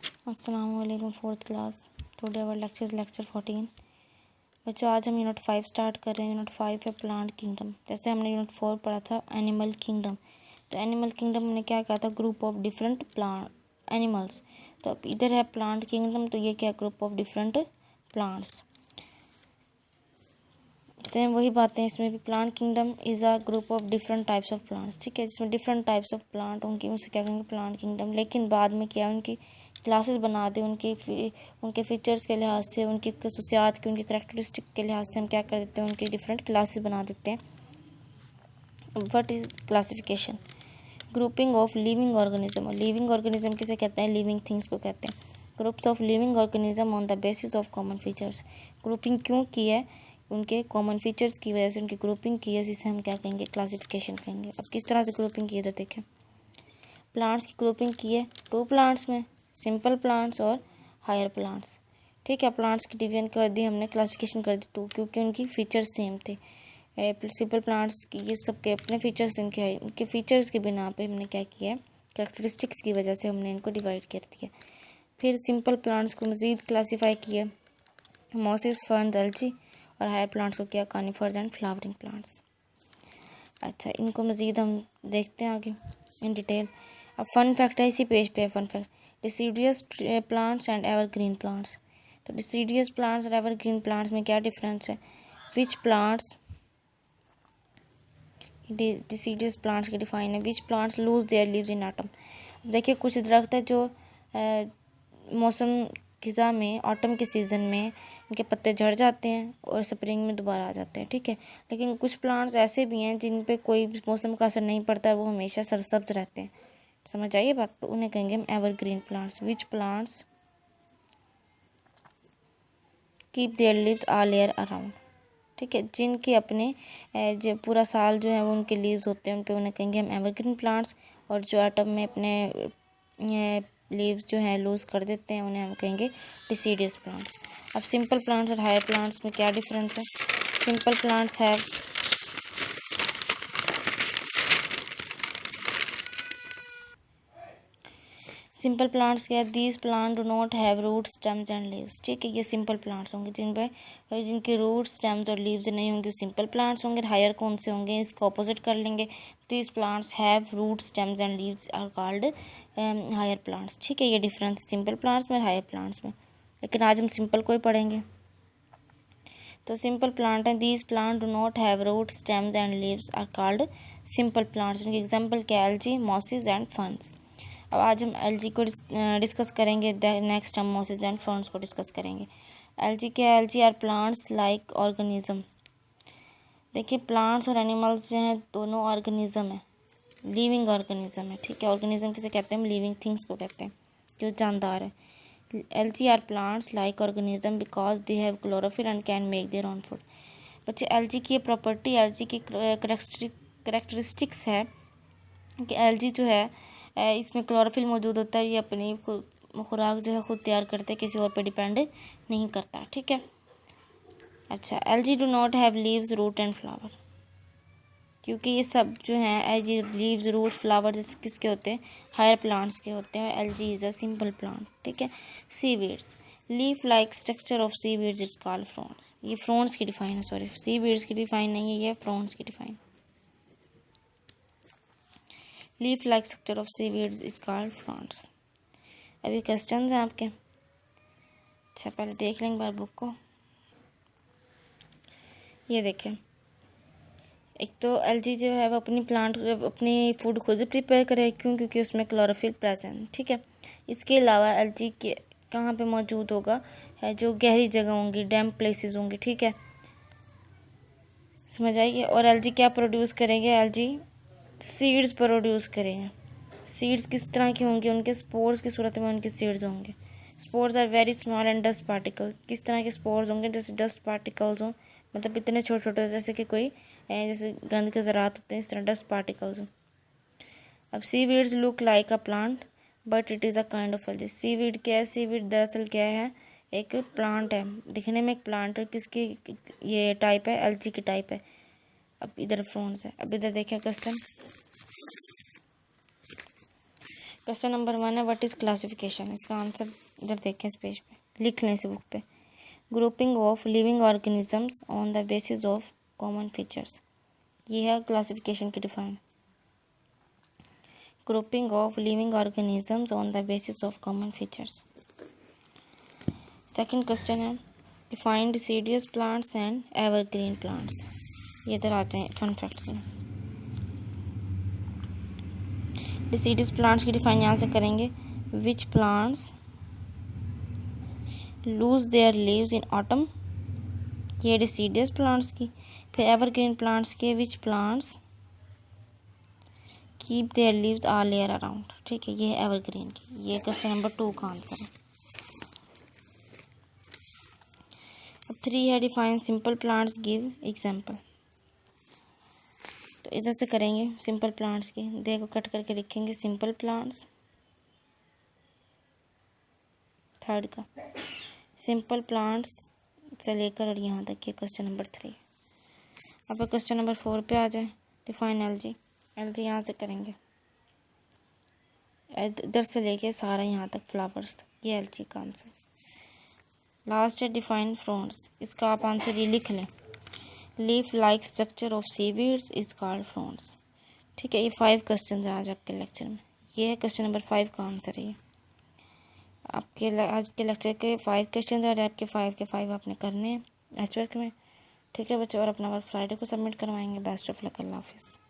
अस्सलामुअलैकुम fourth class. Today our lecture 14। बच्चों आज हम यूनिट 5 स्टार्ट कर रहे हैं। यूनिट 5 है प्लांट किंगडम। जैसे हमने यूनिट 4 पढ़ा था एनिमल किंगडम, तो एनिमल किंगडम में क्या कहा था, group of different plant animals. तो अब इधर है प्लांट किंगडम, तो ये क्या group of different plants. Same वही बातें इसमें भी, plant kingdom is a group of different types of plants. ठीक है, जिसमें डिफरेंट टाइप्स ऑफ प्लांट उनकी, उनसे क्या कहेंगे प्लांट किंगडम। लेकिन बाद में क्या उनकी क्लासेस बना दे, उनके फीचर्स के लिहाज से, उनकी खसूसियात की, उनकी करैक्टरिस्टिक के लिहाज से हम क्या कर देते हैं, उनकी डिफरेंट क्लासेस बना देते हैं। What is classification? Grouping of living organism. Living organism किसे कहते हैं? लिविंग थिंग्स को कहते हैं। Groups of living organism on the basis of common features. Grouping क्यों की है? उनके कॉमन फीचर्स की वजह से उनकी ग्रुपिंग की है, जिसे हम क्या कहेंगे, क्लासिफिकेशन कहेंगे। अब किस तरह से ग्रुपिंग की है तो देखें। प्लांट्स की ग्रुपिंग की है 2 प्लांट्स में, सिंपल प्लांट्स और हायर प्लांट्स। ठीक है, प्लांट्स की डिवीजन कर दी हमने, क्लासिफिकेशन कर दी 2, क्योंकि उनकी फीचर्स सेम थे। सिंपल प्लांट्स की ये सब के अपने फीचर्स इनके हैं, इनके फीचर्स के बिना पे हमने क्या किया है, कैरेक्टरिस्टिक्स की वजह से हमने इनको डिवाइड कर दिया। फिर सिंपल प्लांट्स को मज़ीद क्लासीफाई किया, मॉसेस, फर्न्स, एल्ची, और हायर प्लांट्स को किया कॉनिफर्स एंड फ्लावरिंग प्लांट्स। अच्छा, इनको मज़ीद हम देखते हैं आगे इन डिटेल। अब फन फैक्ट है, इसी पेज पे है fun fact. Deciduous plants and evergreen plants. तो डिसीडियस प्लांट्स और एवरग्रीन प्लांट्स में क्या डिफरेंस है? विच प्लांट्स, डिसीडियस प्लांट्स के डिफाइन है, which plants lose their leaves in autumn. देखिए कुछ दरख्त है जो मौसम खिज़ा में, ऑटम के सीज़न में इनके पत्ते झड़ जाते हैं और स्प्रिंग में दोबारा आ जाते हैं। ठीक है, लेकिन कुछ प्लांट्स ऐसे भी हैं जिन पे कोई मौसम का असर नहीं पड़ता, वो हमेशा सरसब्ज रहते हैं। समझ आइए बात, तो उन्हें कहेंगे हम evergreen plants. Which plants keep their leaves all year around. ठीक है, जिनके अपने जो पूरा साल जो है वो उनके लीव्स होते हैं, उन पे उन्हें कहेंगे हम एवरग्रीन प्लांट्स। और जो ऑटम में अपने लीव्स जो हैं लूज़ कर देते हैं, उन्हें हम कहेंगे डिसीडियस प्लांट्स। अब सिंपल प्लांट्स और हायर प्लांट्स में क्या डिफरेंस है? Simple plants have simple plants क्या है? These plant do not have root, stems and leaves. ठीक है, ये सिंपल प्लांट्स होंगे जिनके रूट, स्टेम्स और लीव्स नहीं होंगे, सिंपल प्लांट्स होंगे। हायर कौन से होंगे? इसको अपोजिट कर लेंगे। These plants have root, stems and leaves are called higher plants. ठीक है, ये डिफरेंस है सिंपल प्लांट्स में और हायर प्लांट्स में। लेकिन आज हम सिंपल को ही पढ़ेंगे। तो सिंपल प्लांट है, these plant do not have root, stems and leaves are called simple plants. उनके एग्जाम्पल क्या? Algae, mosses and ferns. अब आज हम एल्ची को डिस्कस करेंगे, नेक्स्ट हम मॉसेस एंड फर्न्स को डिस्कस करेंगे। एल्ची क्या है? Algae are plants like organism. देखिए प्लांट्स और एनिमल्स जो हैं दोनों ऑर्गेनिज्म है, लिविंग ऑर्गेनिज्म है। ठीक है, ऑर्गेनिज्म किसे कहते हैं? हम लिविंग थिंग्स को कहते हैं, जो जानदार है। Algae are plants like organism because they have chlorophyll and can make their own food. बच्चे एल्ची की प्रॉपर्टी, एल्ची की करेक्टरिस्टिक्स है कि एल्ची जो है इसमें क्लोरोफिल मौजूद होता है, ये अपनी खुराक जो है खुद तैयार करते हैं, किसी और पे डिपेंड नहीं करता। ठीक है। अच्छा, algae do not have leaves, root and flower, क्योंकि ये सब जो हैं एल्ची लीव्स, रूट, फ्लावर किसके होते हैं? हायर प्लांट्स के होते हैं। एल्ची इज़ अ सिंपल प्लांट। ठीक है। Seaweeds, leaf like structure of seaweeds it's called Fronx. ये फ्रॉन्स की डिफाइन है, सॉरी सीवीड्स की डिफाइन नहीं है, ये फ्रॉन्स की define. Leaf like structure of seaweeds is called Fronx. अभी क्वेश्चंस हैं आपके। अच्छा, पहले देख लेंगे बार बुक को। ये देखें, एक तो एल्ची जो है वो अपनी फूड खुद प्रिपेयर करे, क्यों? क्योंकि उसमें क्लोरोफिल प्रेजेंट। ठीक है। इसके अलावा एल्ची के कहाँ पे मौजूद होगा? है जो गहरी जगह होंगी, डैम्प प्लेसेस होंगी। ठीक है, समझ आइए। और एल्ची क्या प्रोड्यूस करेंगे? एल्ची सीड्स प्रोड्यूस करेंगे। सीड्स किस तरह के होंगे? उनके स्पोर्स की सूरत में उनके सीड्स होंगे। Spores are very small and dust particle. किस तरह के स्पोर्स होंगे? जैसे डस्ट पार्टिकल्स हों, मतलब इतने छोटे छोटे, जैसे कि कोई जैसे गंद के ज़रात होते हैं, इस तरह डस्ट पार्टिकल्स हों। अब seaweeds look like a plant but it is a kind of algae. Seaweed क्या है? सीवीड दरअसल क्या है? एक प्लांट है, दिखने में एक प्लांट है। किसकी ये टाइप है? एल्ची की टाइप है। अब इधर फ्रॉन्स है। अब इधर देखें क्वेश्चन, क्वेश्चन नंबर 1 है व्हाट इज़ क्लासिफिकेशन। इसका आंसर इधर देखें, इस पेज पे लिख लें, इस बुक पे। Grouping of living organisms on the basis of common features, ये है क्लासिफिकेशन की define. Grouping of living organisms on the basis of common features. Second question है define deciduous plants and evergreen plants. ये इधर आते हैं fun facts में। Deciduous plants की डिफाइन यहाँ से करेंगे, which plants lose their leaves in autumn, ये डिसीडियस प्लांट्स की। फिर एवरग्रीन प्लांट्स के which plants keep their leaves all year around. ठीक है, ये है एवरग्रीन की। ये क्वेश्चन नंबर 2 का आंसर है। अब 3 है define simple plants, give example. तो इधर से करेंगे सिंपल प्लांट्स की, देखो कट करके लिखेंगे सिंपल प्लांट्स। थर्ड का सिंपल प्लांट्स से लेकर और यहाँ तक, ये क्वेश्चन नंबर 3। अब क्वेश्चन नंबर 4 पे आ जाए, डिफाइन एलजी। एलजी यहाँ से करेंगे, इधर से लेके सारा यहाँ तक फ्लावर्स तक, ये एलजी का आंसर। लास्ट है डिफाइन फ्रॉन्ट्स। इसका आप आंसर ये लिख लें, leaf like structure of seaweeds is called fronds. ठीक है, ये 5 क्वेश्चन हैं आज आपके लेक्चर में। ये है क्वेश्चन नंबर 5 का आंसर है। आपके आज के लेक्चर के 5 क्वेश्चन हैं और आपके 5 के 5 आपने करने हैं एच वर्क में। ठीक है बच्चों, और अपना वर्क फ्राइडे को सबमिट करवाएंगे। बेस्ट ऑफ लक, अल्लाह हाफिज़।